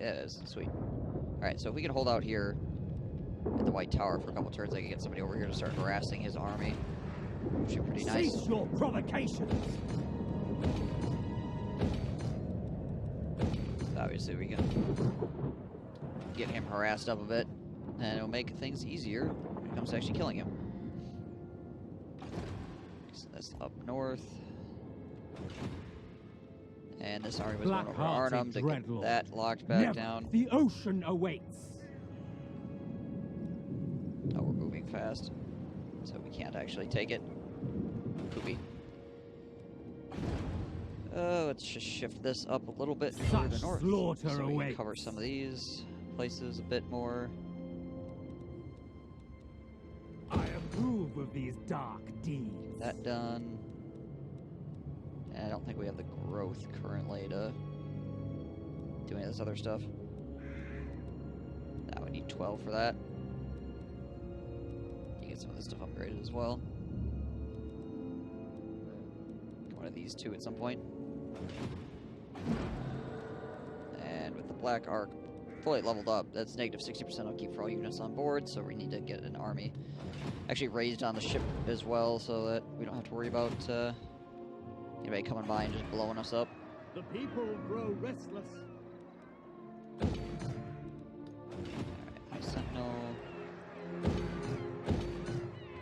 Yeah, it is. Sweet. Alright, so if we can hold out here at the White Tower for a couple turns, I can get somebody over here to start harassing his army. Which would be pretty nice. Cease your provocations! Obviously, we can get him harassed up a bit, and it'll make things easier when it comes to actually killing him. So that's up north. And this army was going over Arnhem to get that locked back down. The ocean awaits. Oh, we're moving fast, so we can't actually take it. Poopy. Let's just shift this up a little bit further north, so we can cover some of these places a bit more. I approve of these dark deeds. Get that done. And I don't think we have the growth currently to do any of this other stuff. Now we need 12 for that. You get some of this stuff upgraded as well. One of these two at some point. And with the Black Arc fully leveled up, that's negative 60% upkeep for all units on board, so we need to get an army actually raised on the ship as well, so that we don't have to worry about anybody coming by and just blowing us up. The people grow restless. Alright, High Sentinel.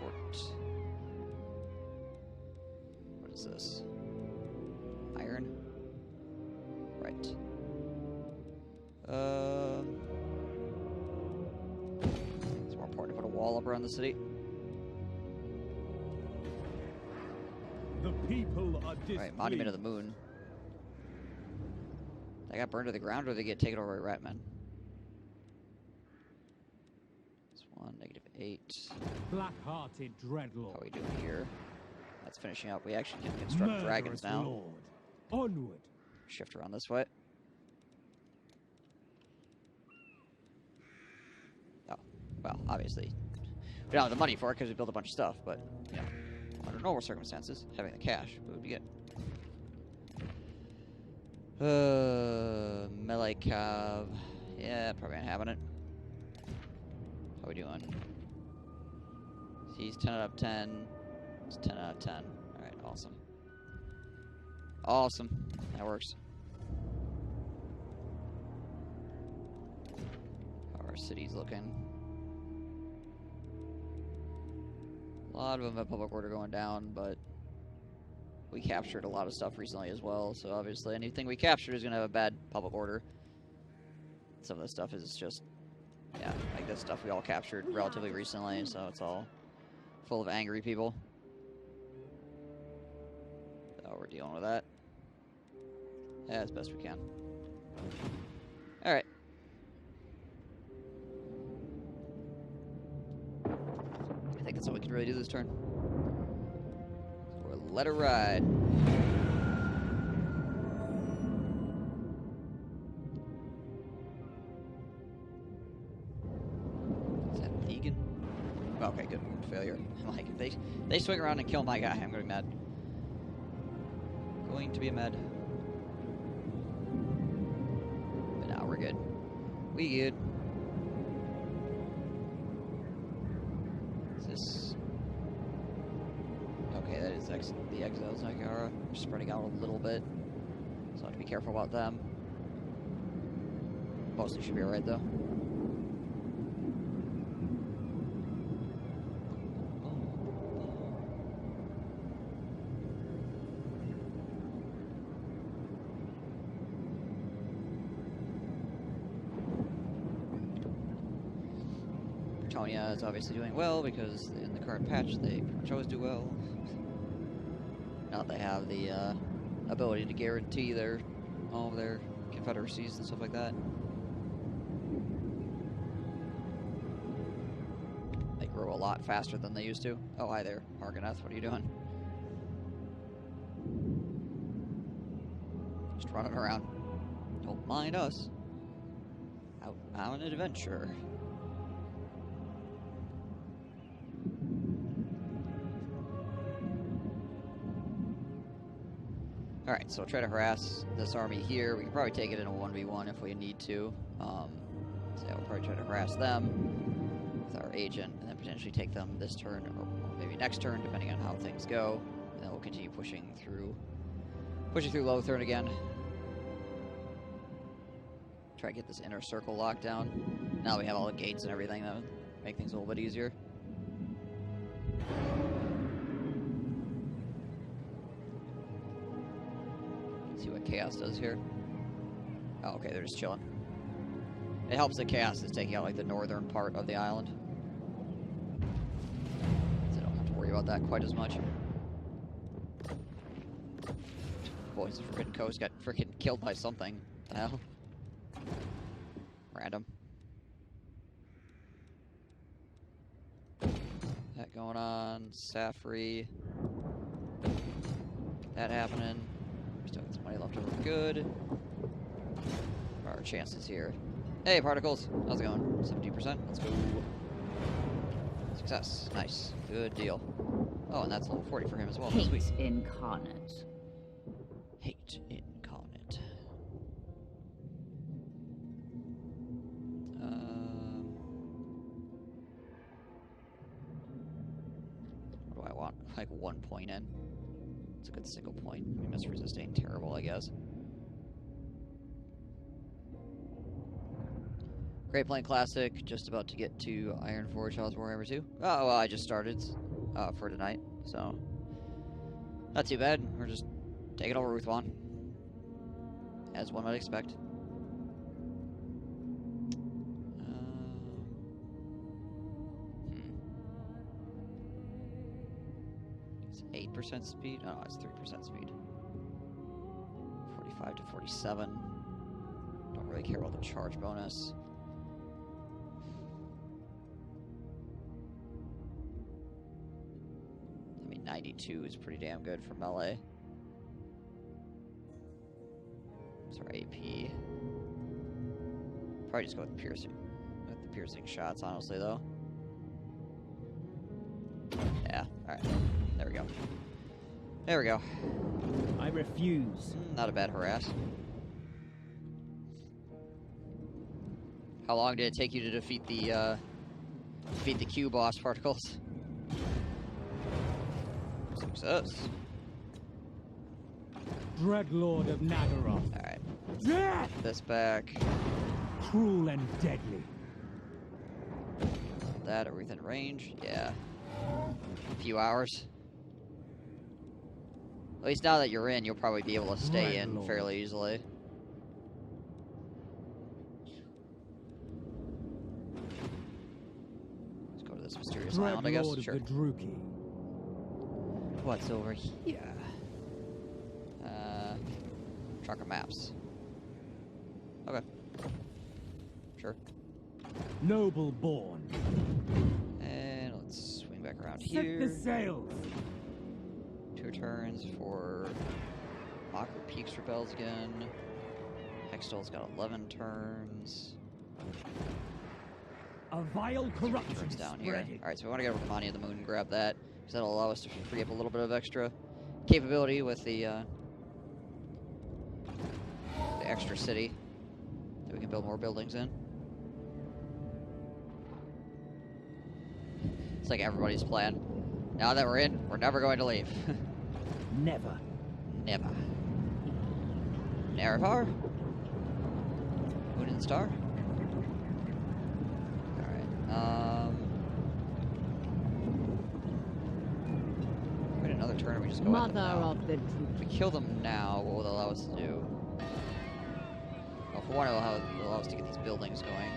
Port. What is this? Iron? Right. It's more important to put a wall up around the city. The people are displeased. Alright, Monument of the Moon. They got burned to the ground or they get taken over by Ratmen? This one, -8. Black-hearted dreadlord. How are we doing here? That's finishing up. We actually can construct dragons now. Lord. Onward. Shift around this way. Oh, well, obviously. We don't have the money for it because we built a bunch of stuff, but, you know, under normal circumstances, having the cash would be good. Melee Cav. Yeah, probably not having it. How we doing? He's 10 out of 10. It's 10 out of 10. Alright, awesome. Awesome. That works. How our city's looking. A lot of them have public order going down, but we captured a lot of stuff recently as well, so obviously anything we captured is going to have a bad public order. Some of this stuff is just, yeah, like this stuff we all captured relatively recently, so it's all full of angry people. So we're dealing with that. Yeah, as best we can. Alright. I think that's all we can really do this turn. So we'll let her ride. Is that vegan? Oh, okay, good. Failure. I'm like, if they swing around and kill my guy, I'm going to be mad. Going to be mad. But now we're good. We good. Is this... Okay, that is the Exiles Nagara. We're spreading out a little bit, so I have to be careful about them. Mostly should be alright, though. Bretonia is obviously doing well because in the current patch they pretty much always do well. Now that they have the ability to guarantee all of their confederacies and stuff like that. They grow a lot faster than they used to. Oh, hi there, Argonath. What are you doing? Just running around. Don't mind us. Out on an adventure. Alright, so we'll try to harass this army here. We can probably take it in a 1v1 if we need to. So yeah, we'll probably try to harass them with our agent, and then potentially take them this turn, or maybe next turn, depending on how things go. And then we'll continue pushing through Lothern again. Try to get this inner circle locked down. Now we have all the gates and everything, that would make things a little bit easier. See what Chaos does here. Oh, okay, they're just chilling. It helps that Chaos is taking out like the northern part of the island, so I don't have to worry about that quite as much. Boys, the freaking coast got freaking killed by something. What the hell? Random. That going on. Safri. That happening. We still got some money left over. Good. What are our chances here? Hey, Particles. How's it going? 70%. Let's go. Success. Nice. Good deal. Oh, and that's level 40 for him as well. Hate Sweet. incarnate. Hate incarnate. What do I want? Like 1 point in. It's a good single point. I mean, miss resist ain't terrible, I guess. Great Plain Classic. Just about to get to Ironforge House Warhammer 2. Oh, well, I just started for tonight, so not too bad. We're just taking over Ruthwan, as one might expect. It's 8% speed? Oh, it's 3% speed. 45 to 47. Don't really care about the charge bonus. I mean, 92 is pretty damn good for melee. What's our AP? Probably just go with piercing. With the piercing shots, honestly, though. Yeah, alright. There we go. There we go. I refuse. Not a bad harass. How long did it take you to defeat the Q boss, Particles? Success. Dreadlord of Nagaroth. Alright. Death! This back. Cruel and deadly. That, are we within range? Yeah. A few hours. At least now that you're in, you'll probably be able to stay in fairly easily. Let's go to this mysterious island, I guess. Sure. What's over here? Trucker maps. Okay. Sure. Noble born. And let's swing back around Set here. the sails. 2 turns for Mockery Peaks rebels again. Hextol's got 11 turns. A vile corruption Turns down here. spreading. Alright, so we want to get over to Money of the Moon and grab that, because that'll allow us to free up a little bit of extra capability with the extra city that we can build more buildings in. It's like everybody's plan. Now that we're in, we're never going to leave. Never. Never. Nerevar? Moon and Star? Alright, wait another turn, or we just go at them Mother now? of the If we kill them now, what will it allow us to do? Well, for one, it'll allow us to get these buildings going.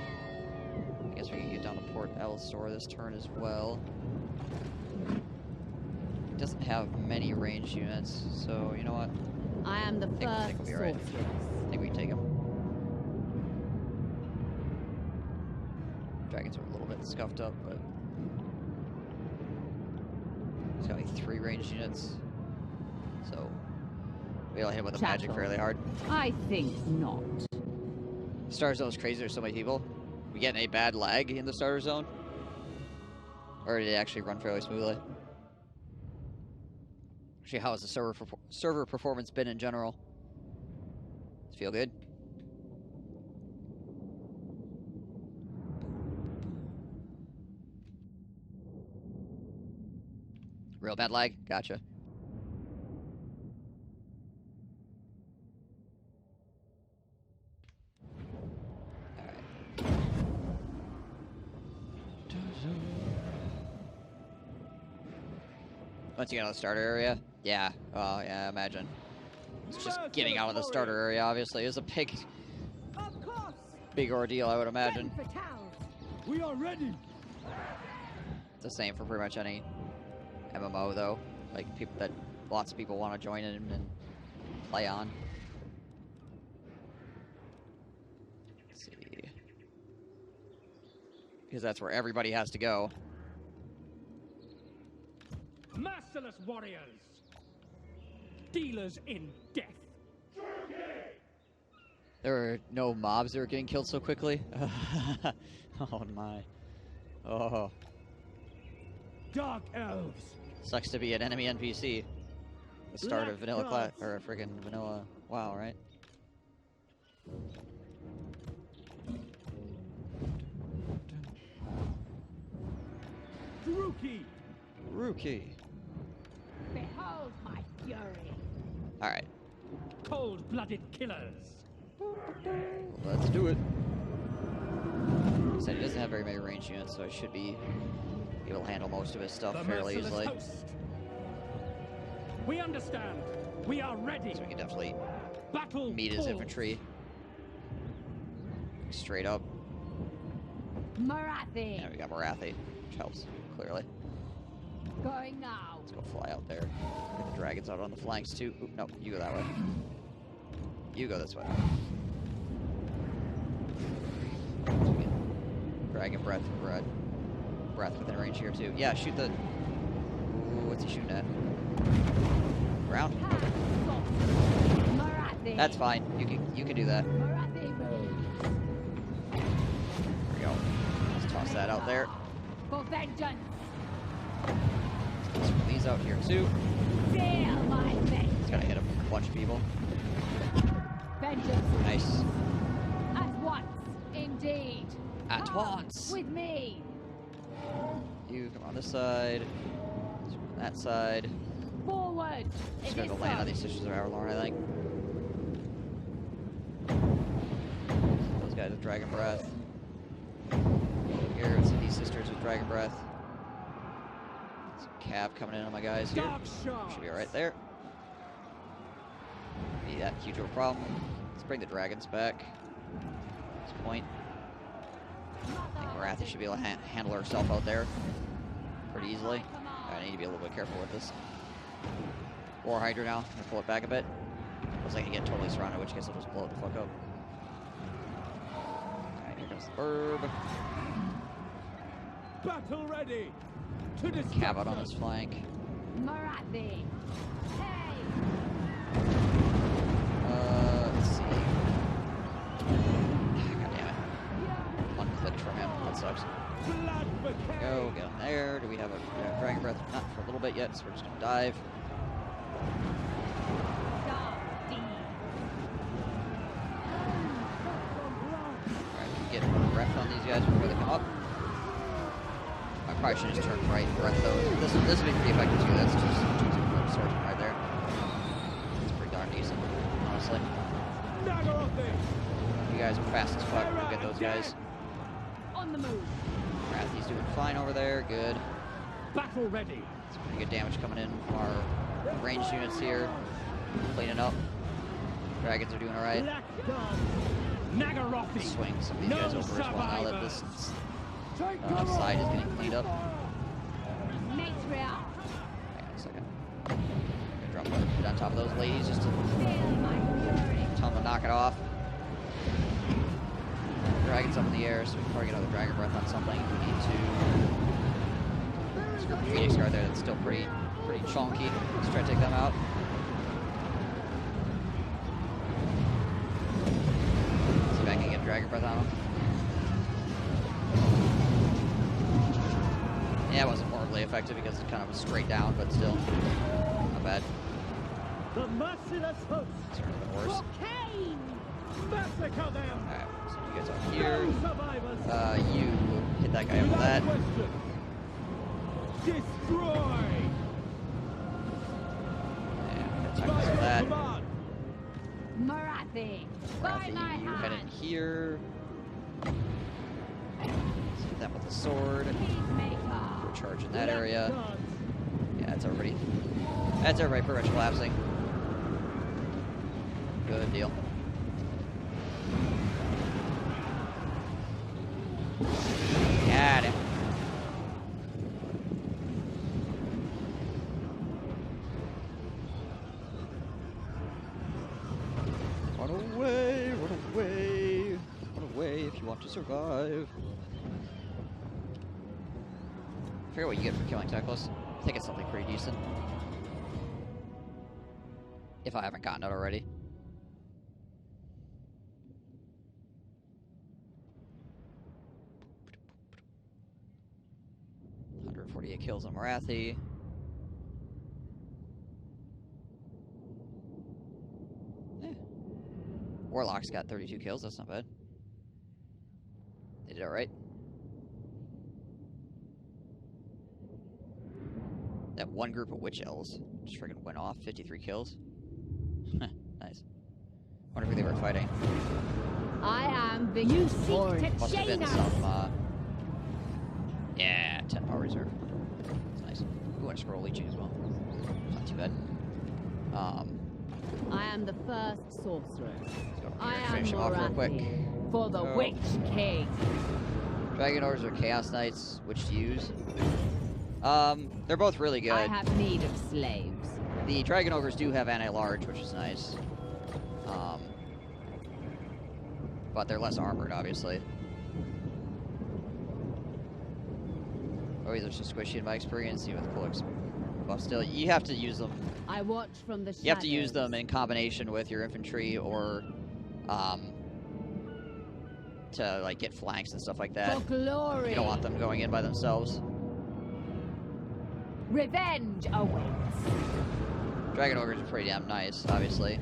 I guess we can get down to Port Elstor this turn as well. It doesn't have many ranged units, so you know what? I am the I think first we'll be right. sorceress. I think we can take them. Dragons are a little bit scuffed up, but it's got like 3 ranged units, so we'll hit with the magic fairly hard. I think not. Star Zone's crazy, there's so many people. We getting a bad lag in the starter zone? Or did it actually run fairly smoothly? Actually, how has the server performance been in general? Does it feel good? Real bad lag? Gotcha. Once you get out of the starter area? Yeah. Oh, yeah, I imagine. It's just getting out of the starter area, obviously, is a big ordeal, I would imagine. We are ready. It's the same for pretty much any MMO, though. Like, people that lots of people want to join in and play on. Let's see. Because that's where everybody has to go. Merciless warriors, dealers in death. There are no mobs that are getting killed so quickly. Oh my. Oh. Dark elves. Sucks to be an enemy NPC. The start of vanilla class, or a friggin' vanilla WoW, right? Rookie. Behold my fury. Alright. Cold-blooded killers. Let's do it. Like I said, he doesn't have very many ranged units, so I should be able to handle most of his stuff fairly easily. Host. We understand. We are ready. So we can definitely Battle meet his infantry. Straight up. Marathi. And we got Marathi, which helps, clearly. Going now. Let's go fly out there. Get the dragons out on the flanks too. Oop, no, you go that way. You go this way. Dragon breath within range here too. Yeah, shoot the. Ooh, what's he shooting at? Ground. Marathi. That's fine. You can do that. Marathi move. There we go. Let's toss that out there. For vengeance. Let's throw these out here too. Feel my fate. It's gotta hit a bunch of people. Vengeance. Nice. At once, indeed. At Come once. with me. You come on this side. This on that side. Forward. Just gonna go land on these Sisters of Avalorn, I think. Those guys with Dragon Breath. Here, let's see these Sisters with Dragon Breath. Some cav coming in on my guys here. Should be right there. Be that huge of a problem. Let's bring the dragons back. At this point. I think Marathi should be able to handle herself out there pretty easily. I need to be a little bit careful with this War Hydra now. I'm gonna pull it back a bit. Looks like I get totally surrounded, in which case I'll just blow it the fuck up. Alright, here comes the burb. Battle ready. To Cav out on his flank. Marathi. Hey. Let's see. God damn it. Unclicked from him. That sucks. Go, get him there. Do we have a Dragon Breath? Not for a little bit yet, so we're just gonna dive. Alright, get breath on these guys before they come up. I probably should just turn right and breath those. This would be pretty effective too. That's just choosing for sergeant right there. It's pretty darn decent, honestly. You guys are fast as fuck. We'll get those guys. On the move. Rathy's doing fine over there. Good. Battle ready. Some pretty good damage coming in from our ranged units here. Cleaning up. Dragons are doing alright. Swing some of these guys over as well now that this side is getting cleaned up. Matriarch. Hang on a second. I'm gonna drop one on top of those ladies just to Feel my fury. tell them to knock it off. Dragons up in the air, so we can probably get another Dragon Breath on something if we need to. There's a Phoenix Guard there that's still pretty chunky. Let's try to take them out. See if I can get Dragon Breath on them. Yeah, it wasn't horribly effective because it's kind of a straight down, but still. Not bad. The merciless host. Turn to the horse. Cocaine! Massacre them. Alright, so you guys are here. No survivors. You hit that guy up with Without that. question. Destroy. And attack By us with your that. command. Marathi! By Rathy, my you head in hand! here. Let's hit that with the sword. Peacemaker! Charge in that Left area. guards. Yeah, that's everybody. That's everybody pretty much collapsing. Good deal. Got it. Run away, run away, run away if you want to survive. I forget what you get for killing Teclis. I think it's something pretty decent. If I haven't gotten it already. .148 kills on Marathi. Warlock's got 32 kills, that's not bad. They did alright. That one group of witch elves just freaking went off, 53 kills. Nice. Wonder who they were fighting. I am the you seek to Must have chain been us! some, yeah, 10 power reserve. That's nice. Ooh, and scroll leeching as well. Not too bad. I am the first sorceress. Let's go I here and am finish him off real quick. Marathi for the Oh. Witch King. Dragon Ores or Chaos Knights, which to use? They're both really good. I have need of slaves. The Dragon Ogres do have anti-large, which is nice. But they're less armored, obviously. Always are so squishy in my experience, even with cool buff still. You have to use them. I watch from the shadows. You have to use them in combination with your infantry or, to, like, get flanks and stuff like that. For glory. You don't want them going in by themselves. Revenge awaits. Dragon Ogres are pretty damn nice, obviously.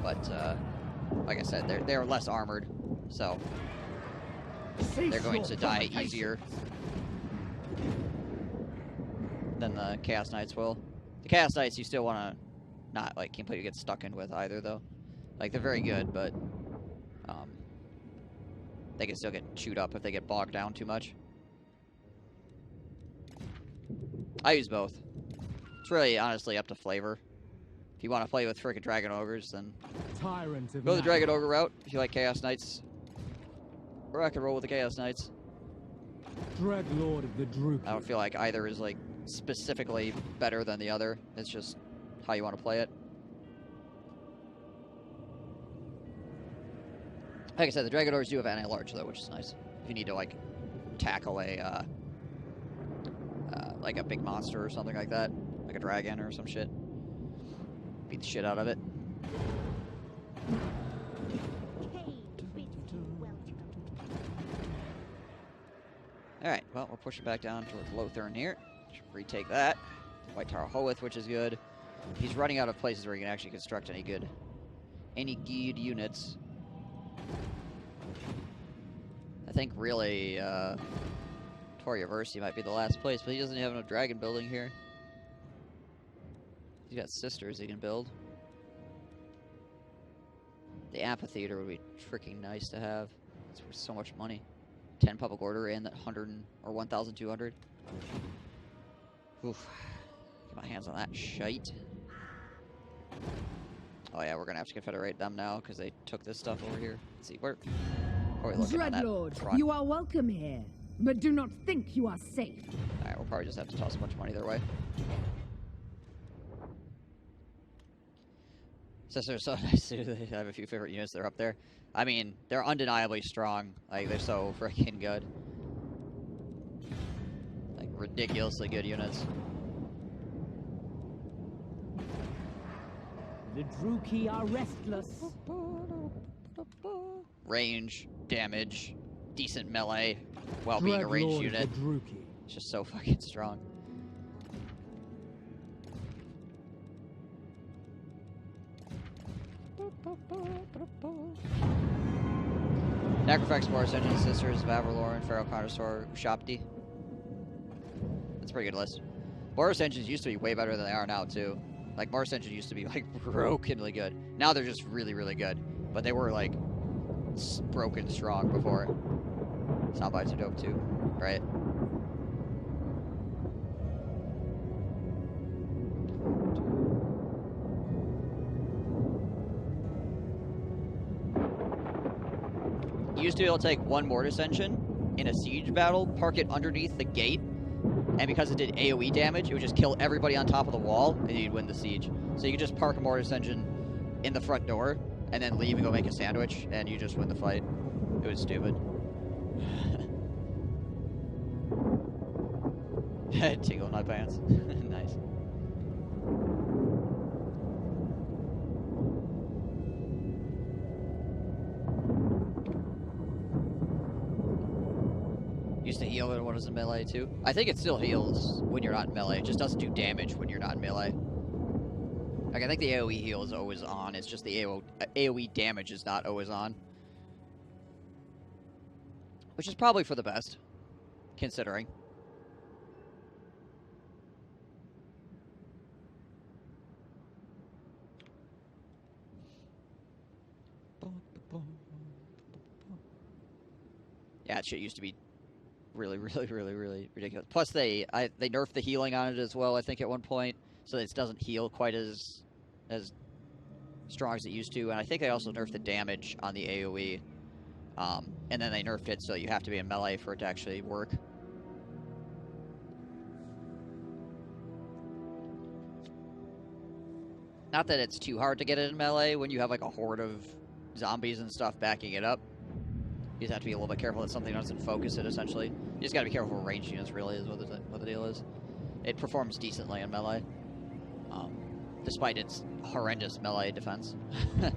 But, like I said, they're less armored, so they're going to die easier than the Chaos Knights will. The Chaos Knights you still want to not, like, completely get stuck in with either, though. Like, they're very good, but they can still get chewed up if they get bogged down too much. I use both. It's really, honestly, up to flavor. If you want to play with frickin' Dragon Ogres, then Tyrant of go the night. Dragon Ogre route if you like Chaos Knights. Or I can roll with the Chaos Knights. Dreadlord of the Druid. I don't feel like either is, like, specifically better than the other. It's just how you want to play it. Like I said, the Dragon Ogres do have anti-large, though, which is nice. If you need to, like, tackle a, like a big monster or something like that. Like a dragon or some shit. Beat the shit out of it. Alright, well, we're pushing back down towards Lothern here. Should retake that. White Tower Hoeth, which is good. He's running out of places where he can actually construct any good units. I think really, Toriaversi might be the last place, but he doesn't have no dragon building here. He's got sisters he can build. The amphitheater would be freaking nice to have. It's worth so much money. 10 public order and that 100 or 1,200. Oof. Get my hands on that shite. Oh yeah, we're gonna have to confederate them now because they took this stuff over here. Let's see, where are we looking on that Dreadlord, front? you are welcome here, but do not think you are safe. Alright, we'll probably just have to toss a bunch of money their way. Sisters are so nice too. They have a few favorite units that are up there. I mean, they're undeniably strong. Like, they're so freaking good. Like, ridiculously good units. The Druki are restless. Range, damage, decent melee, while being a ranged Dreadlord unit. of the Druki. It's just so fucking strong. Necrofax, Boris Engine, Sisters, Vavrlor, Pharaoh, Connoisseur, Ushapti. That's a pretty good list. Boris Engines used to be way better than they are now, too. Like, Boris Engine used to be, like, brokenly good. Now they're just really, really good. But they were, like, broken strong before. Soundbites are dope, too. Right? You used to be able to take one Mortis engine in a siege battle, park it underneath the gate, and because it did AoE damage, it would just kill everybody on top of the wall, and you'd win the siege. So you could just park a Mortis engine in the front door, and then leave and go make a sandwich, and you just win the fight. It was stupid. Tingle in my pants. Nice. Used to heal when it was in melee too. I think it still heals when you're not in melee. It just doesn't do damage when you're not in melee. Like, I think the AoE heal is always on. It's just the AoE damage is not always on. Which is probably for the best, considering. Yeah, that shit used to be really, really, really, really ridiculous. Plus, they nerfed the healing on it as well, I think, at one point, so it doesn't heal quite as strong as it used to. And I think they also nerfed the damage on the AoE. And then they nerfed it so you have to be in melee for it to actually work. Not that it's too hard to get it in melee when you have like a horde of zombies and stuff backing it up. You just have to be a little bit careful that something doesn't focus it, essentially. You just gotta be careful with ranged units, really, is what the deal is. It performs decently in melee. Despite its horrendous melee defense. They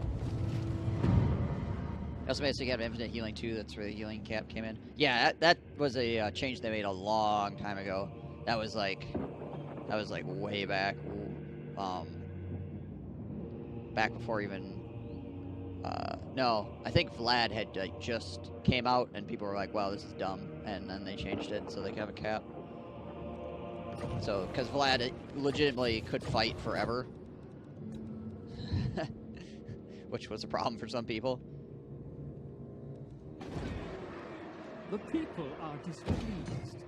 also made it so you have infinite healing, too. That's where the healing cap came in. Yeah, that was a change they made a long time ago. That was like way back. Back before even... no, I think Vlad had just came out, and people were like, wow, this is dumb. And then they changed it so they could have a cap. So, because Vlad legitimately could fight forever. Which was a problem for some people. The people are displeased.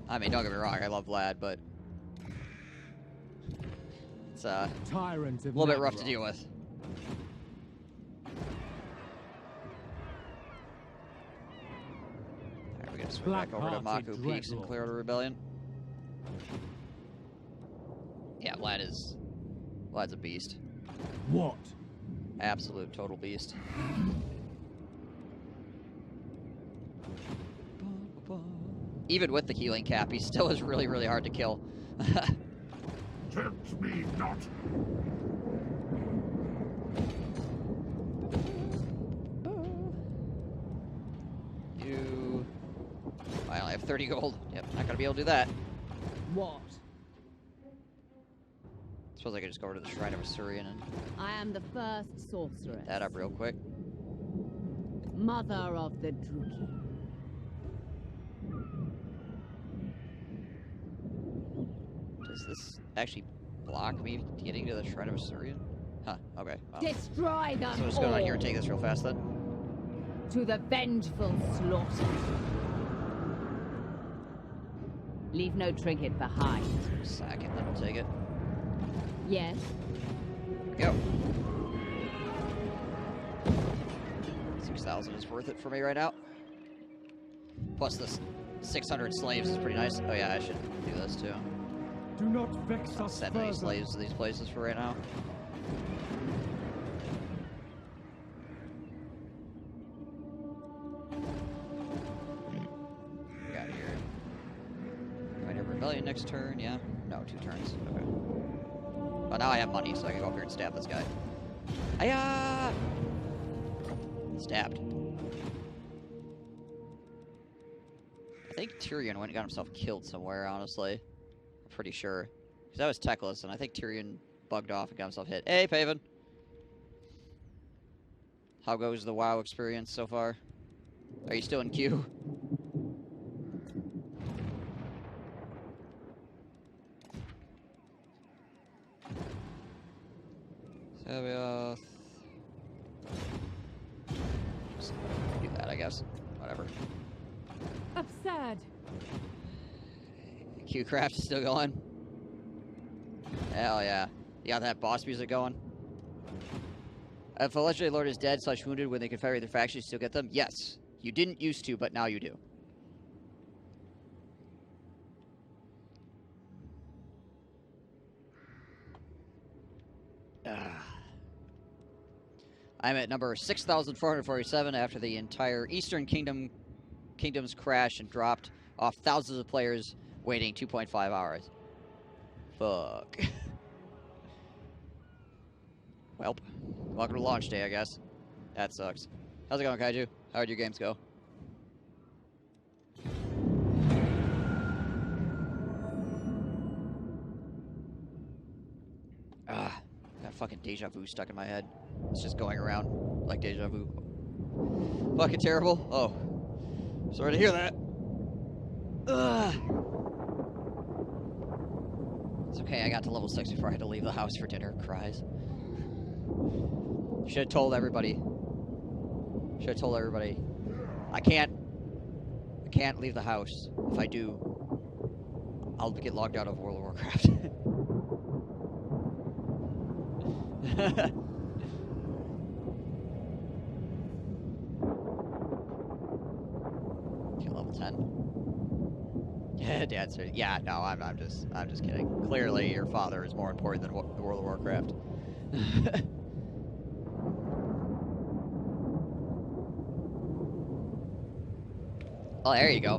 I mean, don't get me wrong, I love Vlad, but it's a little bit rough to deal with. Alright, we're gonna swing back over to Maku Peaks and clear out a rebellion. Yeah, Vlad's a beast. What? Absolute total beast. Even with the healing cap, he still is really, really hard to kill. Tempt me not. I only have 30 gold. Yep, not gonna be able to do that. What? Suppose I could just go over to the Shrine of Assyrian and I am the first sorceress. get that up real quick. Mother of the Druki. Does this actually block me getting to the Shrine of Assyrian? Huh, okay. Well. Destroy them So let's go down here and take this real fast then. to the vengeful slaughter. Leave no trinket behind. Sack it, then we'll take it. Yes. Here we go. 6,000 is worth it for me right now. Plus this 600 slaves is pretty nice. Oh yeah, I should do this too. Do not vex us Send further. any slaves to these places for right now. We got here. Might have rebellion next turn, yeah? No, 2 turns. Okay. Well, now I have money, so I can go up here and stab this guy. Hiya! Stabbed. I think Tyrion went and got himself killed somewhere, honestly. I'm pretty sure. Because that was techless, and I think Tyrion bugged off and got himself hit. Hey, Paven. How goes the WoW experience so far? Are you still in queue? Sabaoth. Just do that, I guess. Whatever. Absurd. Q-Craft is still going? Hell yeah. You got that boss music going? If a legendary lord is dead / wounded when they confederate their faction, you still get them? Yes. You didn't used to, but now you do. I'm at number 6,447 after the entire Eastern Kingdoms crashed and dropped off thousands of players waiting 2.5 hours. Fuck. Welp. Welcome to launch day, I guess. That sucks. How's it going, Kaiju? How'd your games go? Got fucking deja vu stuck in my head. It's just going around like deja vu. Fucking terrible. Oh. Sorry to hear that. Ugh. It's okay, I got to level 6 before I had to leave the house for dinner. Cries. Should have told everybody. Should have told everybody. I can't leave the house. If I do, I'll get logged out of World of Warcraft. Okay, level 10. Yeah, Dad said. Yeah, no, I'm just kidding. Clearly, your father is more important than World of Warcraft. Oh, there you go.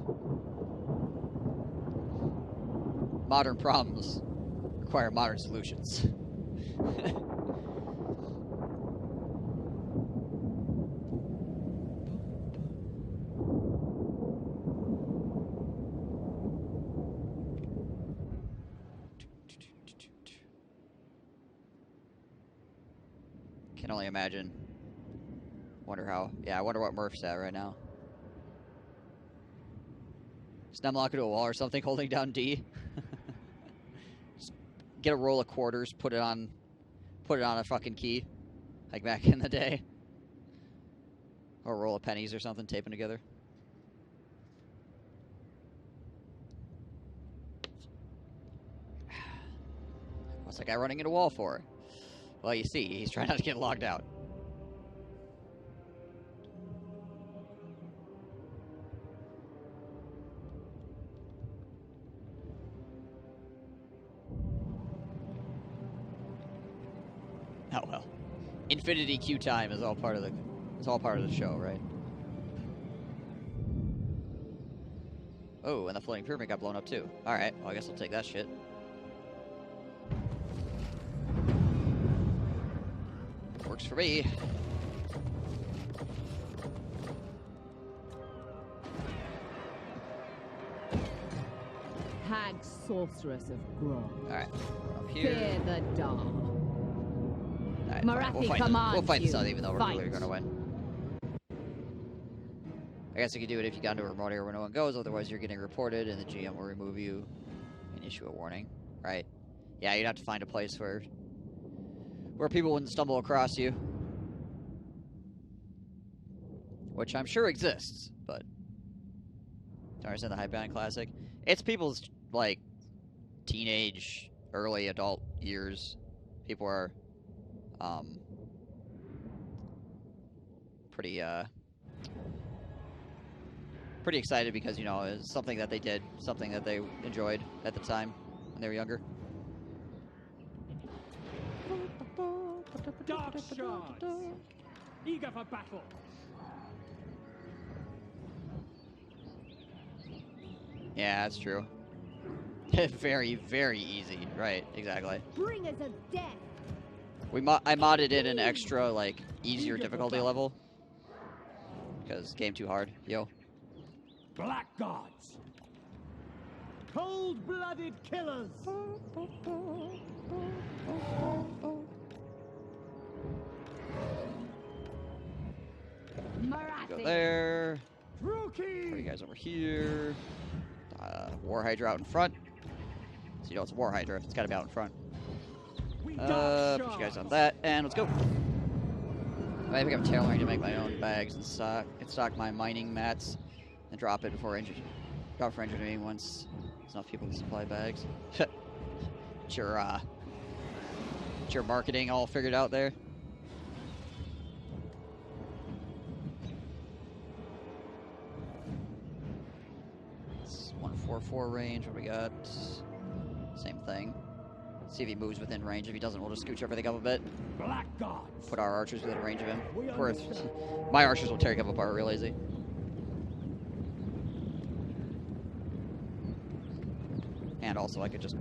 Modern problems require modern solutions. Can only imagine. Wonder how. Yeah, I wonder what Murph's at right now. Stemlock into a wall or something, holding down D. Just get a roll of quarters, put it on a fucking key, like back in the day. Or a roll of pennies or something, taping together. What's that guy running into a wall for? Well, you see, he's trying not to get logged out. Oh well. Infinity queue time is all part of the show, right? Oh, and the floating pyramid got blown up too. Alright, well I guess I'll take that shit. Works for me. Hag sorceress of Grog. Alright, up here. Fear the dark. Alright, Marathi commands we'll fight this you. out even though we're Fight. clearly gonna win. I guess you could do it if you got into a remote area where no one goes, otherwise you're getting reported and the GM will remove you and issue a warning. Right? Yeah, you'd have to find a place where people wouldn't stumble across you. Which I'm sure exists, but don't understand the Highbound Classic. It's people's, like, teenage, early adult years. People are, pretty excited because, you know, it's something that they did, something that they enjoyed at the time when they were younger. Dark shards, eager for battle. Yeah, that's true. Very, very easy. Right, exactly. Bringers of death. I modded in an extra, like, easier difficulty level. Because game too hard. Yo. Black gods. Cold-blooded killers! Go there. Rookie! Put you guys over here. War Hydra out in front. So you know it's a War Hydra. It's got to be out in front. Put you guys on that, and let's go. I think I'm tailoring to make my own bags and stock my mining mats and drop it before drop for engineering once there's enough people to supply bags. It's your marketing all figured out there. It's 144 range. What we got? Same thing. See if he moves within range. If he doesn't, we'll just scooch everything up a bit. Black Gods! Put our archers within range of him. Of course, my archers will tear him apart real easy. And also, I could just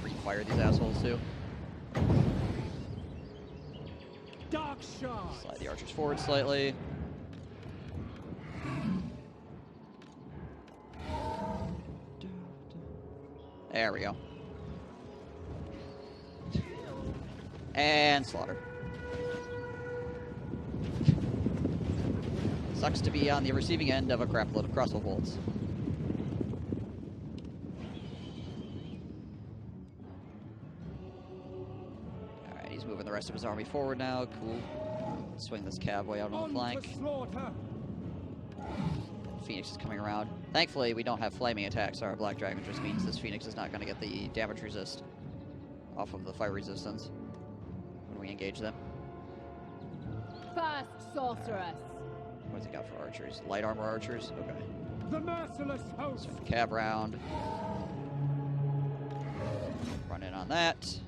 pre-fire these assholes too. Dark shards! Slide the archers forward slightly. There we go. And slaughter. Sucks to be on the receiving end of a crap load of crossbow bolts. Alright, he's moving the rest of his army forward now. Cool. Swing this cavalry out on the flank. Phoenix is coming around. Thankfully, we don't have flaming attacks. Our Black Dragon just means this Phoenix is not going to get the damage resist off of the fire resistance when we engage them. First sorceress. What's he got for archers? Light armor archers? Okay. The merciless host! Swing the cab round. Run in on that.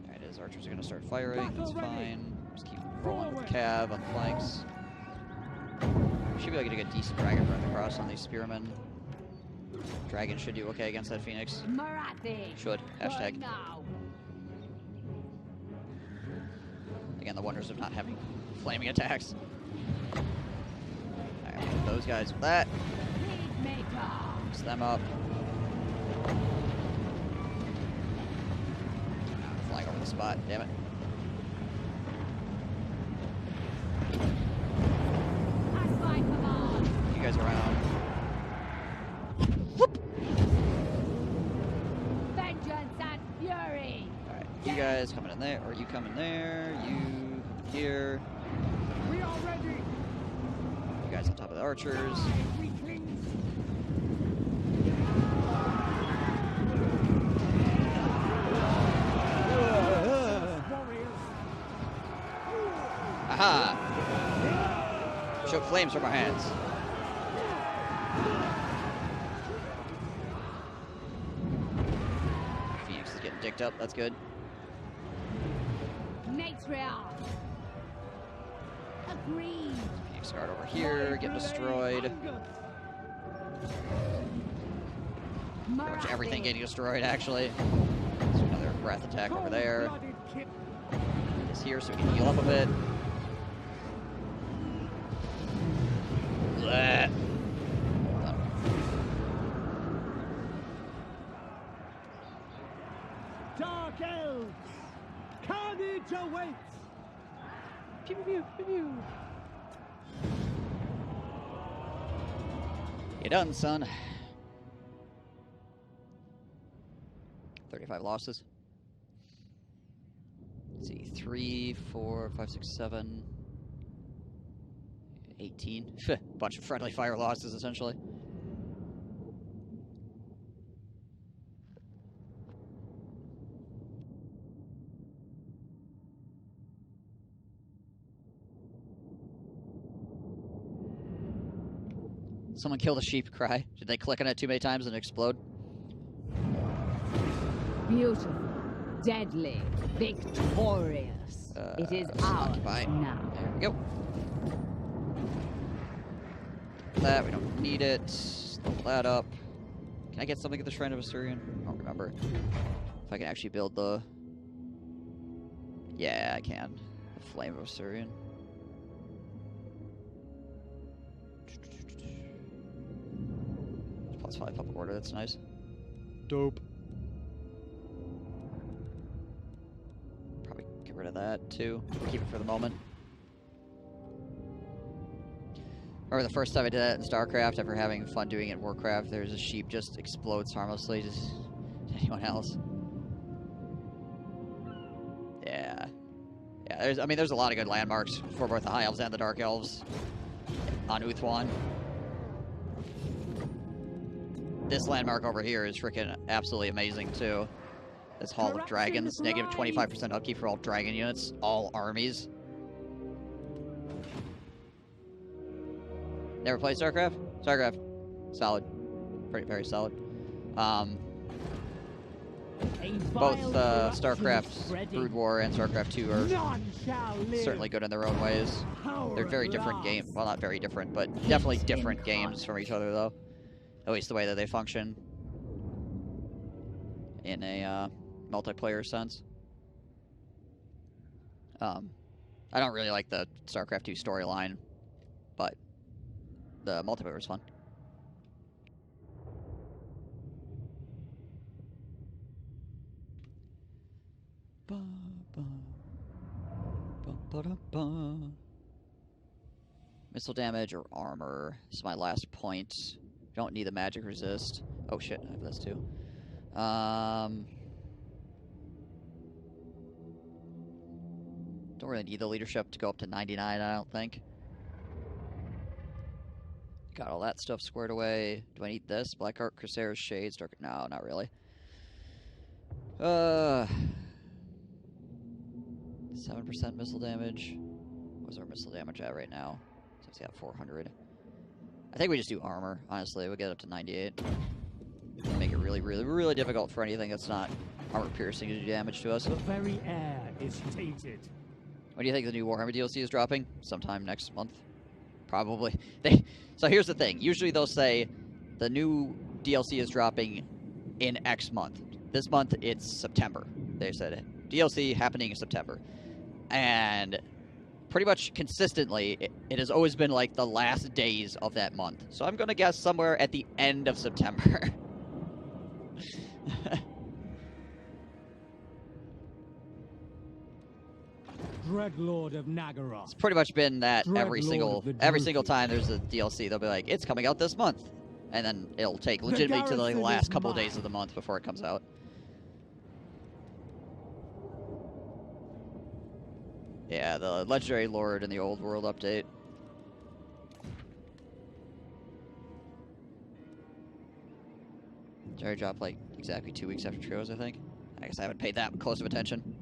Alright, his archers are going to start firing. That's fine. Just keep rolling with the cab on the flanks. Should be able to get a decent dragon breath across on these spearmen. Dragon should do okay against that Phoenix. Marathi. Should. Hashtag. Now. Again, the wonders of not having flaming attacks. Alright, we'll hit those guys with that. Peacemaker. Mix them up. Flying over the spot, damn it. That's my command. You guys around. Vengeance and fury. Alright, you guys coming in there, or you come in there, you come in here. We are ready! You guys on top of the archers. Weaklings! Warriors! Aha! Shoot flames from our hands. Phoenix is getting dicked up, that's good. Matriarch. Agreed. Phoenix guard over here, get destroyed. Pretty much everything getting destroyed, actually. There's another breath attack over there. This here so we can heal up a bit. Blech. Dark elves! Carnage awaits! Pew, pew, pew, pew. You done, son. 35 losses. Let's see, 3, 4, 5, 6, 7, 18. Bunch of friendly fire losses, essentially. Someone kill the sheep cry. Did they click on it too many times and explode? Beautiful. Deadly. Victorious. It is ours occupy. now. There we go. That, we don't need it. Level that up. Can I get something at the Shrine of Asturion? I don't remember. If I can actually build the... Yeah, I can. The Flame of Asturion. +5 public order. That's nice. Dope. Probably get rid of that too. Keep it for the moment. Remember the first time I did that in StarCraft, after having fun doing it in Warcraft, there's a sheep just explodes harmlessly to anyone else. Yeah. Yeah, there's a lot of good landmarks for both the High Elves and the Dark Elves on Uthwan. This landmark over here is freaking absolutely amazing too. This Hall of Dragons, negative 25% upkeep for all dragon units, all armies. Never played StarCraft? StarCraft, solid, very solid. Both StarCraft Brood War and StarCraft 2 are certainly good in their own ways. They're very different games. Well, not very different, but definitely different games from each other, though. At least the way that they function in a multiplayer sense. I don't really like the StarCraft 2 storyline, but the multiplayer is fun. Missile damage or armor. This is my last point. Don't need the magic resist. Oh shit, I have this too. Don't really need the leadership to go up to 99, I don't think. Got all that stuff squared away. Do I need this? Black Arc, Crusaders, Shades, Dark... No, not really. 7% missile damage. What's our missile damage at right now? So it's got 400. I think we just do armor, honestly. We'll get up to 98. Make it really difficult for anything that's not armor piercing to do damage to us. The very air is tainted. When do you think the new Warhammer DLC is dropping? Sometime next month. Probably. So here's the thing. Usually they'll say the new DLC is dropping in X month. This month it's September. They said DLC happening in September. And pretty much consistently, it has always been like the last days of that month. So I'm going to guess somewhere at the end of September. Dreadlord of Nagaroth. It's pretty much been that every single time there's a DLC, they'll be like, it's coming out this month. And then it'll take legitimately to the last couple of days of the month before it comes out. Yeah, the Legendary Lord in the Old World update. Jerry dropped like exactly 2 weeks after Trios, I think. I guess I haven't paid that close of attention.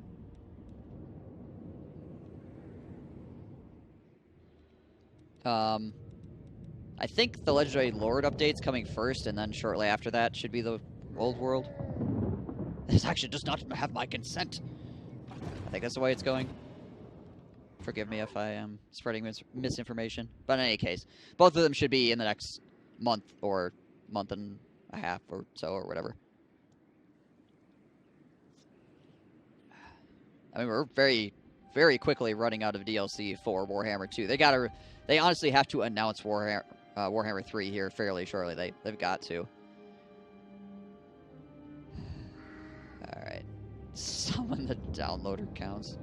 I think the Legendary Lord update's coming first, and then shortly after that should be the Old World. This actually does not have my consent. I think that's the way it's going. Forgive me if I am spreading misinformation. But in any case, both of them should be in the next month or month and a half or so or whatever. I mean, we're very quickly running out of DLC for Warhammer 2. They honestly have to announce Warhammer 3 here fairly shortly. They've got to. Alright. Summon the downloader counts.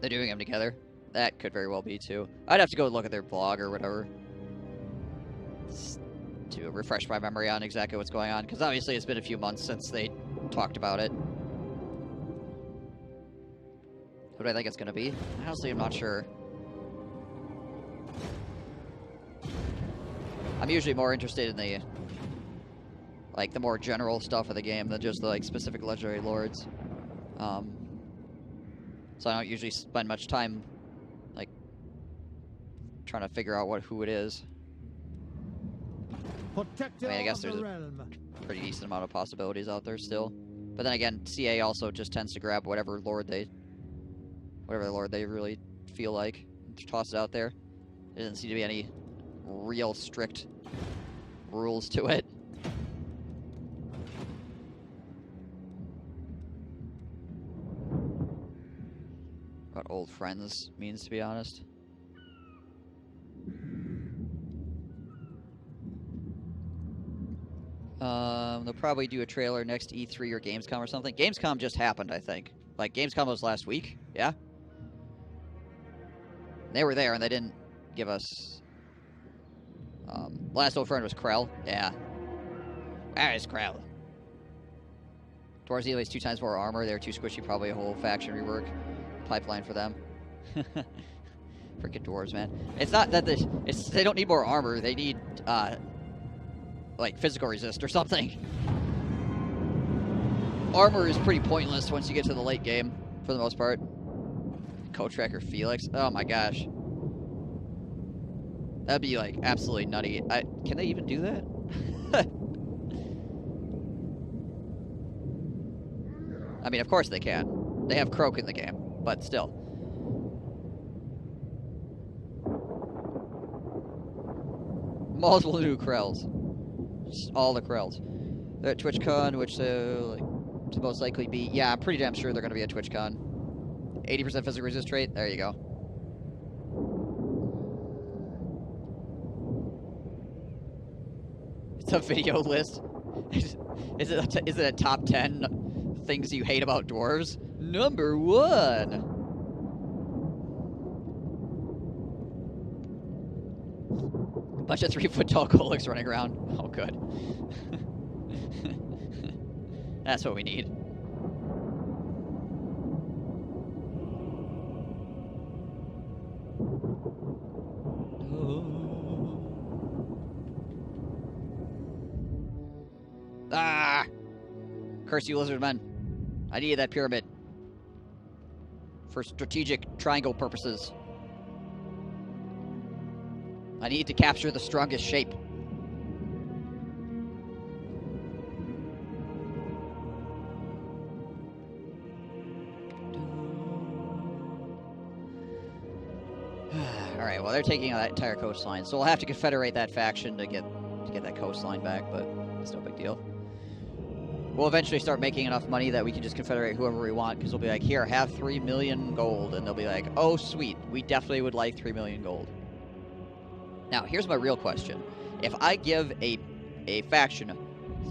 They're doing them together. That could very well be, too. I'd have to go look at their blog or whatever to refresh my memory on exactly what's going on, because obviously it's been a few months since they talked about it. What do I think it's going to be? Honestly, I'm not sure. I'm usually more interested in the more general stuff of the game than just the specific Legendary Lords. So I don't usually spend much time trying to figure out who it is. I mean, I guess there's a pretty decent amount of possibilities out there still. But then again, CA also just tends to grab whatever lord they really feel like, toss it out there. There doesn't seem to be any real strict rules to it. What old friends means, to be honest. They'll probably do a trailer next E3 or Gamescom or something. Gamescom just happened, I think. Like, Gamescom was last week, yeah? They were there, and they didn't give us... last old friend was Krell. Yeah. That is Krell. Dwarves at 2 times more armor. They're too squishy, probably a whole faction rework pipeline for them. Freaking dwarves, man. It's not that they don't need more armor. They need, like, physical resist or something. Armor is pretty pointless once you get to the late game, for the most part. Co-tracker Felix. Oh my gosh. That'd be, like, absolutely nutty. Can they even do that? I mean, of course they can. They have Croak in the game, but still. Multiple new Krells. Just all the Krells. They're at TwitchCon, which like, to most likely be... Yeah, I'm pretty damn sure they're going to be at TwitchCon. 80% physical resist rate. There you go. It's a video list. Is it a top 10 things you hate about dwarves? Number 1. Bunch of 3-foot-tall Koliks running around. Oh, good. That's what we need. Ah! Curse you, lizardmen. I need that pyramid. For strategic triangle purposes. I need to capture the strongest shape. Alright, well, they're taking that entire coastline, so we'll have to confederate that faction to get that coastline back, but it's no big deal. We'll eventually start making enough money that we can just confederate whoever we want, because we'll be like, here, have 3 million gold, and they'll be like, oh, sweet, we definitely would like 3 million gold. Now, here's my real question. If I give a faction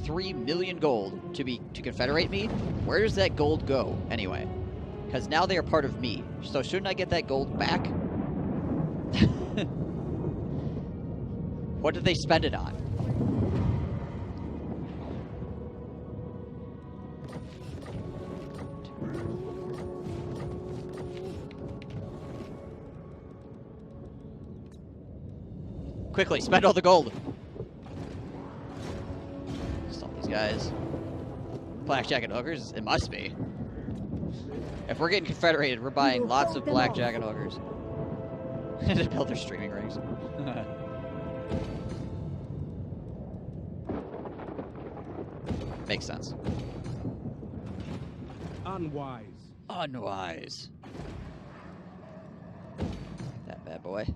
3 million gold to confederate me, where does that gold go, anyway? Because now they are part of me, so shouldn't I get that gold back? What did they spend it on? Quickly, spend all the gold. Stop these guys. Blackjack and hookers? It must be. If we're getting confederated, we're buying lots of blackjack and hookers. To build their streaming rigs. Makes sense. Unwise. Unwise. That bad boy.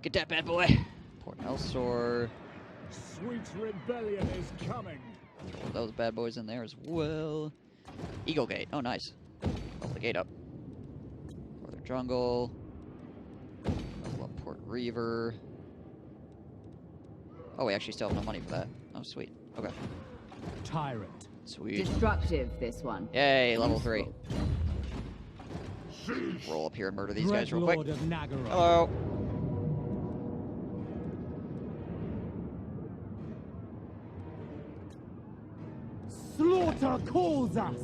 Get that bad boy. Port Elsor. Sweet rebellion is coming. Throw those bad boys in there as well. Eagle Gate. Oh, nice. Level the gate up. Northern Jungle. Level up Port Reaver. Oh, we actually still have no money for that. Oh, sweet. Okay. Tyrant. Sweet. Destructive, this one. Yay, level 3. Roll up here and murder these guys real quick. Lord of Nagaroth. Hello. Slaughter calls us.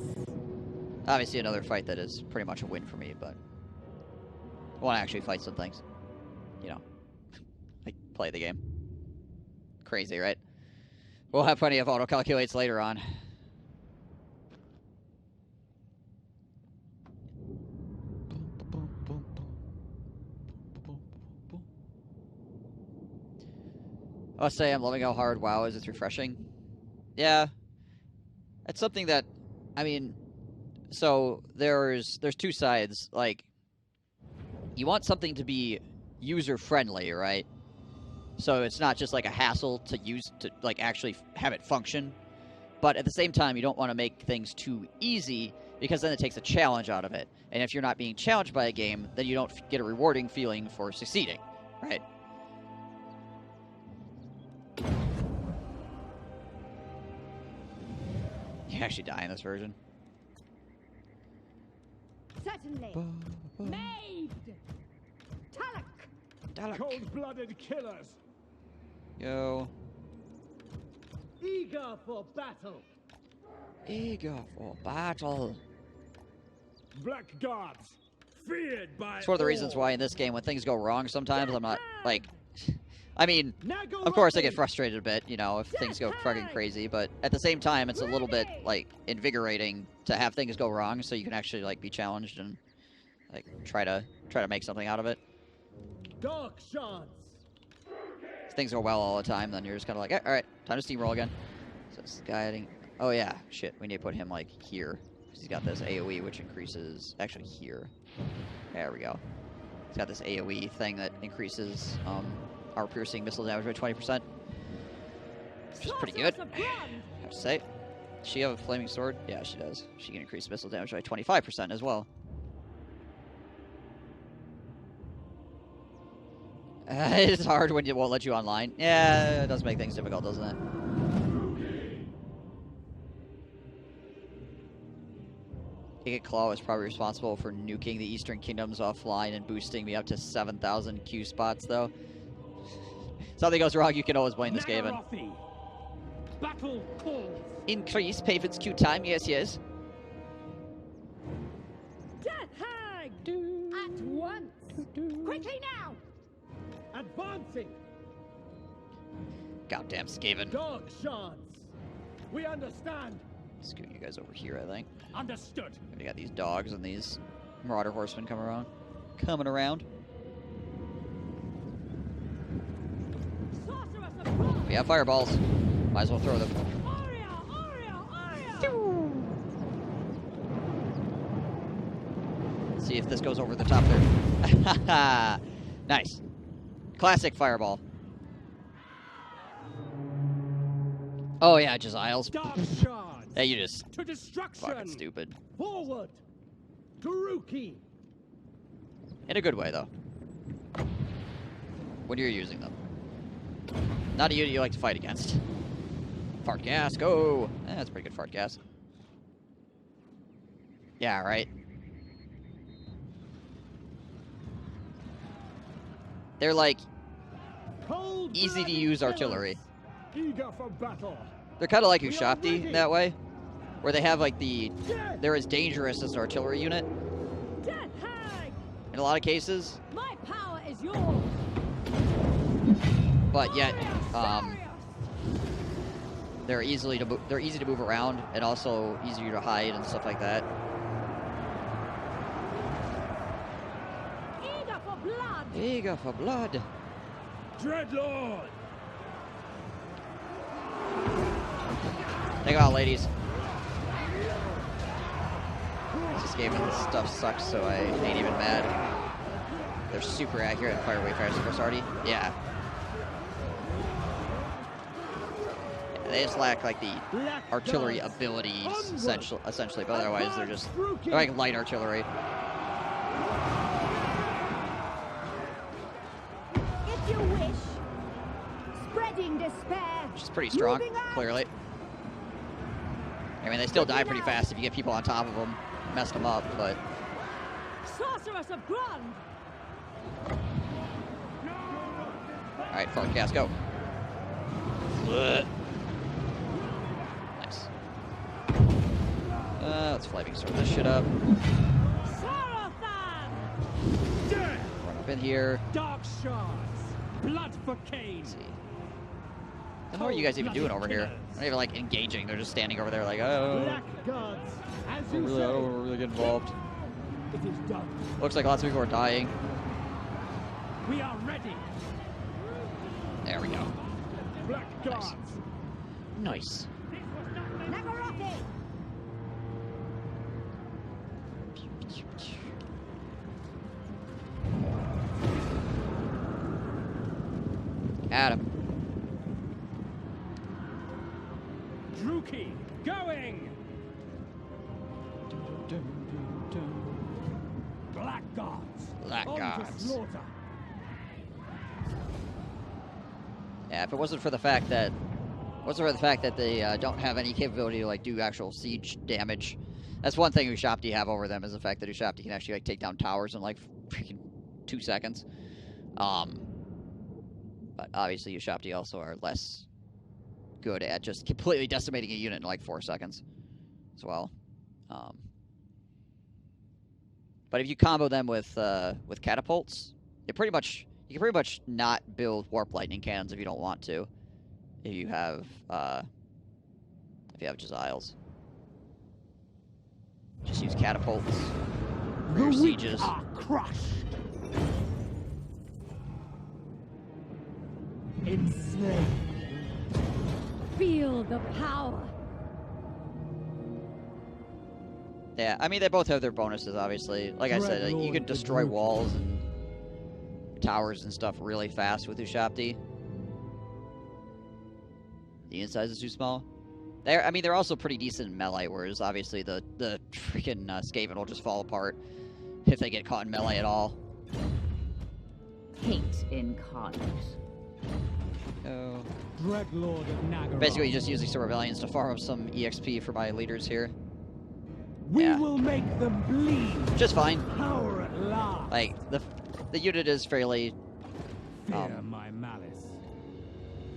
Obviously another fight that is pretty much a win for me, but I want to actually fight some things. You know, like play the game. Crazy, right? We'll have plenty of auto-calculates later on. I'll say I'm loving how hard WoW is. It's refreshing. Yeah. It's something that, I mean, so there's 2 sides. Like, you want something to be user-friendly, right? So it's not just like a hassle to use to like actually have it function. But at the same time, you don't want to make things too easy because then it takes a challenge out of it. And if you're not being challenged by a game, then you don't get a rewarding feeling for succeeding, right? can actually die in this version. Certainly. Made. Talak. Cold-blooded killers. Yo. Eager for battle. Eager for battle. Blackguards. Feared by It's one of the reasons why in this game, when things go wrong, sometimes I'm not, like... I mean, of course I get frustrated a bit, you know, if things go fucking crazy, but at the same time, it's a little bit, like, invigorating to have things go wrong so you can actually, like, be challenged and, like, try to make something out of it. Dark shards. If things go well all the time, then you're just kind of like, all right, time to steamroll again. So this guy heading... Oh, yeah, shit, we need to put him, like, here. Because he's got this AoE, which increases... Actually, here. There we go. He's got this AoE thing that increases our piercing missile damage by 20%. Which is pretty good, I have to say. Does she have a flaming sword? Yeah, she does. She can increase missile damage by 25% as well. It's hard when it won't let you online. Yeah, it does make things difficult, doesn't it? Giga Claw is probably responsible for nuking the Eastern Kingdoms offline and boosting me up to 7,000 Q spots, though. Something goes wrong, you can always blame this game. Battle calls. Increase Paven's Q time, yes, yes. Death Hag! At once! Quickly now! Advancing. Goddamn Skaven. Dark shards. We understand. Scoot you guys over here, I think. Understood. We got these dogs and these Marauder Horsemen coming around. We have fireballs. Might as well throw them. See if this goes over the top there. Nice. Classic fireball. Oh yeah, just aisles. Dark shards. Yeah, you just to destruction. fucking stupid. Forward. Taruki. In a good way, though. When you're using them. Not a unit you like to fight against. Fart gas, go! That's pretty good fart gas. Yeah, right. They're like easy to use artillery. Eager for battle. They're kind of like Ushapti that way, where they have like they're as dangerous as an artillery unit. In a lot of cases. My power is yours. But yet, they're easy to move around and also easier to hide and stuff like that. Eager for blood. Eager for blood. Dreadlord. Take out, ladies. This game and this stuff sucks, so I ain't even mad. They're super accurate and fire away faster for Sardi. Yeah. They just lack like the artillery abilities, essentially, but otherwise they're like light artillery. If you wish, spreading despair. Which is pretty strong, clearly. I mean, they still die pretty fast if you get people on top of them, mess them up, but. Sorceress of Grund. All right, fart gas, go. Ugh. Nice. Let's flaming sword this shit up. Run up in here. Dark shards. Blood for Cain. Let's see. What are you guys even doing over here? They're not even like engaging. They're just standing over there like, oh. Blackguards. As I don't want to really get involved. It is done. Looks like lots of people are dying. We are ready. There we go. Blackguards. Nice. Nagoraki. Adam. Druki, going. Blackguards. Blackguards. On to slaughter. Yeah, if it wasn't for the fact that What's the fact that they don't have any capability to like do actual siege damage? That's one thing Ushabti have over them, is the fact that Ushabti can actually like take down towers in like freaking 2 seconds. But obviously Ushabti also are less good at just completely decimating a unit in like 4 seconds as well. But if you combo them with catapults, you can pretty much not build warp lightning cannons if you don't want to. If you have Jesiles, just use catapults for your sieges. Are crushed. Enslaved. Feel the power. Yeah, I mean, they both have their bonuses, obviously. Like I said, you can destroy walls and towers and stuff really fast with Ushabti. The unit size is too small. They're also pretty decent in melee, whereas obviously the freaking Skaven will just fall apart if they get caught in melee at all. Hate incarnate. Oh. Dreadlord of Nagaroth. Basically, just using some rebellions to farm up some EXP for my leaders here. We Yeah. will make them bleed. Just fine. Power at last. Like the unit is fairly Fear my malice.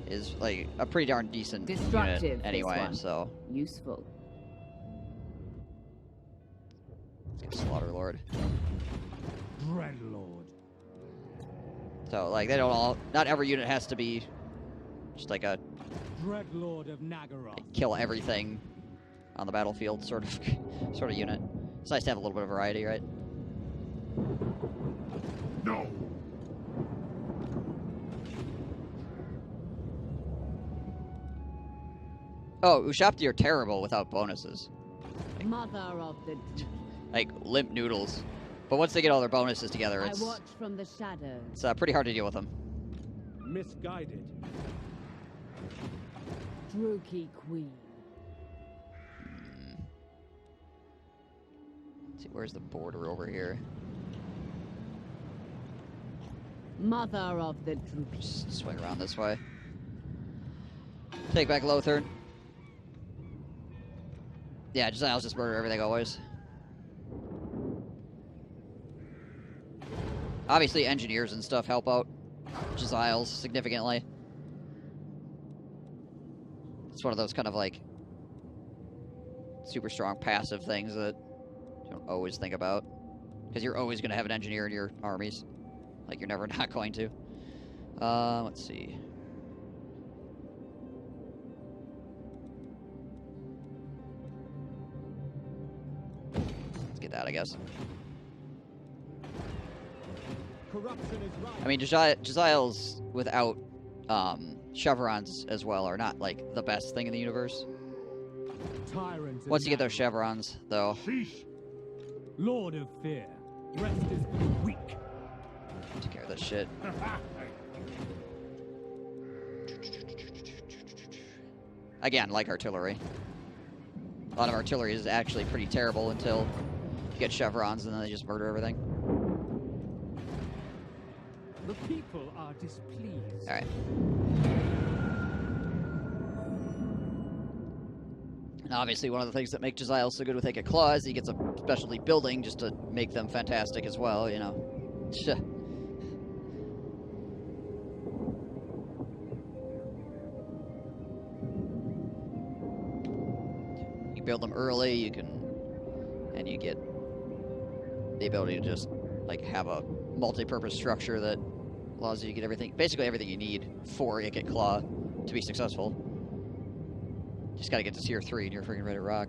is like a pretty darn decent Destructive, unit this anyway. one. So Useful. let's get Slaughter Lord. Dreadlord. So like they don't all. Not every unit has to be just like a Dreadlord of Nagaroth. kill everything on the battlefield sort of unit. It's nice to have a little bit of variety, right? No. Oh, Ushabti are terrible without bonuses. Mother of the deep. Like limp noodles. But once they get all their bonuses together, I it's watch from the shadows. pretty hard to deal with them. Misguided. Druki Queen. Let's see, where's the border over here? Mother of the Druki. Just swing around this way. Take back Lothar. Yeah, I'll just murder everything always. Obviously, engineers and stuff help out Jesiles significantly. It's one of those kind of like super strong passive things that you don't always think about, because you're always going to have an engineer in your armies. Like, you're never not going to. Let's see. Let's get that, I guess. Corruption is right. I mean, Jesiles without chevrons as well are not, like, the best thing in the universe. Tyrant of Once you get those Nagaroth. chevrons, though, Sheesh. Lord of Fear. Rest is for the weak. take care of this shit. Again, like artillery. A lot of artillery is actually pretty terrible until you get chevrons and then they just murder everything. The people are displeased. Alright. And obviously one of the things that make Jesiles so good with Naked Claw is he gets a specialty building just to make them fantastic as well, you know. You build them early, you get the ability to just like have a multi-purpose structure that allows you to get everything, basically everything you need for Naked Claw to be successful. Just gotta get to tier 3 and you're freaking ready to rock.